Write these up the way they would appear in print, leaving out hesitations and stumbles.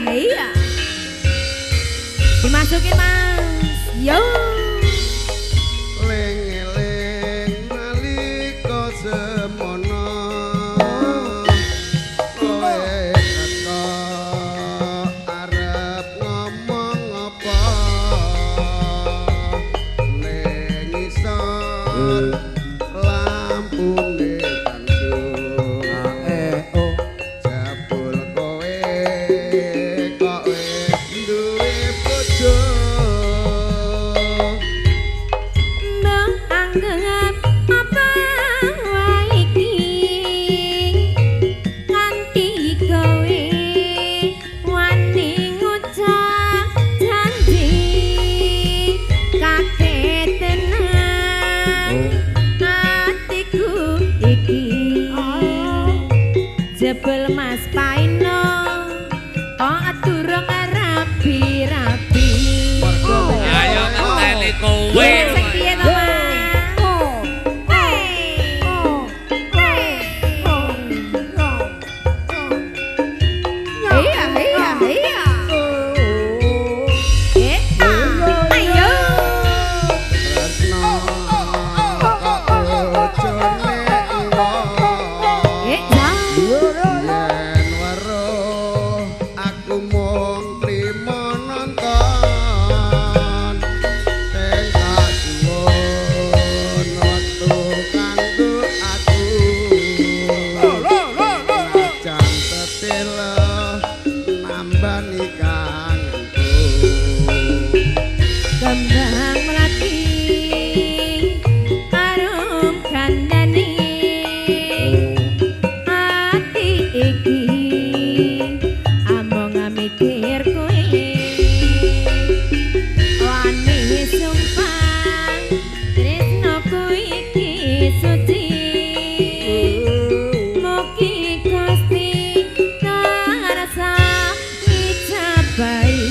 Iya. Dimasukin Mas. Yo. Ling-eling nalika semono kowe teka arep ngomong apa ning isor lampune jebel Mas Paino durung rapi-rapi ayo ngenteni kowe sing piye to Mas iya ayo kembang melati arum kandani ati iki among mikir kowe wani sumpah tresnoku iki suci mugi Gusti tarasa ijabahi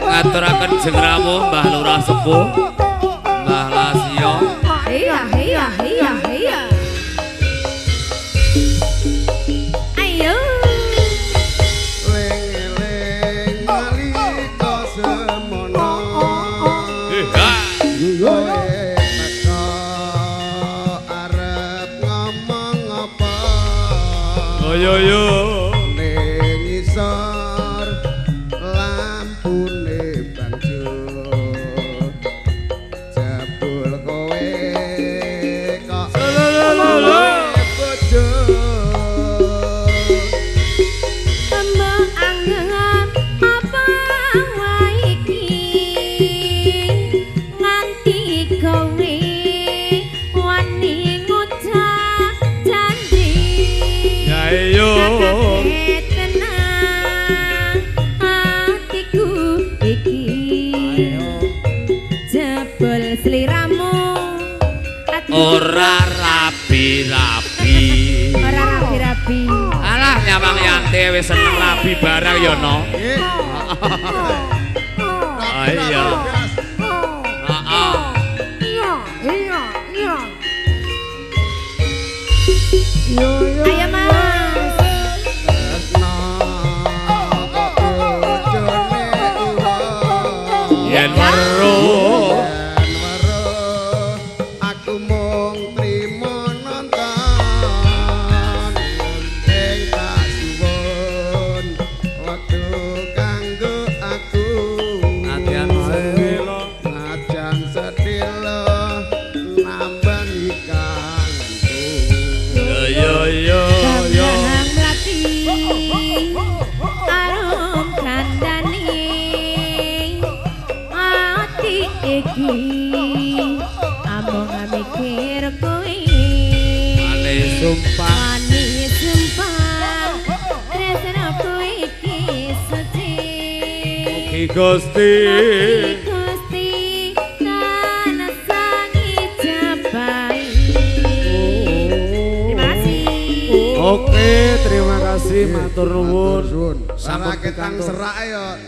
ngaturaken jengramu Mbah Lurah Sepuh Mbah Lasio iya ayo ling-eling nalika semono kowe teka arep ngomong apa yo ning isor lampune banjur jebul kowe kok bojo tembang anggap apa wae iki nganti kowe wani ngucap janji ya yo tenang hatiku iki jebul sliramu ora rapi-rapi ora rapi-rapi alah nyawang yante wis seneng rapi barang ya no iya ayo Mas tresno bojone yen weruh aku mung trimo nonton ing kasuwun wektu kanggo aku atian sedelo najan sedelo nambah kangenku yo kembang melati arum kandani ati iki among mikir kowe sumpah wani sumpah tresnaku iki suci Ki Gusti Gusti nanesangi jabai. Terima kasih. Oke, terima kasih matur nuwun. Sama ketang serak ya.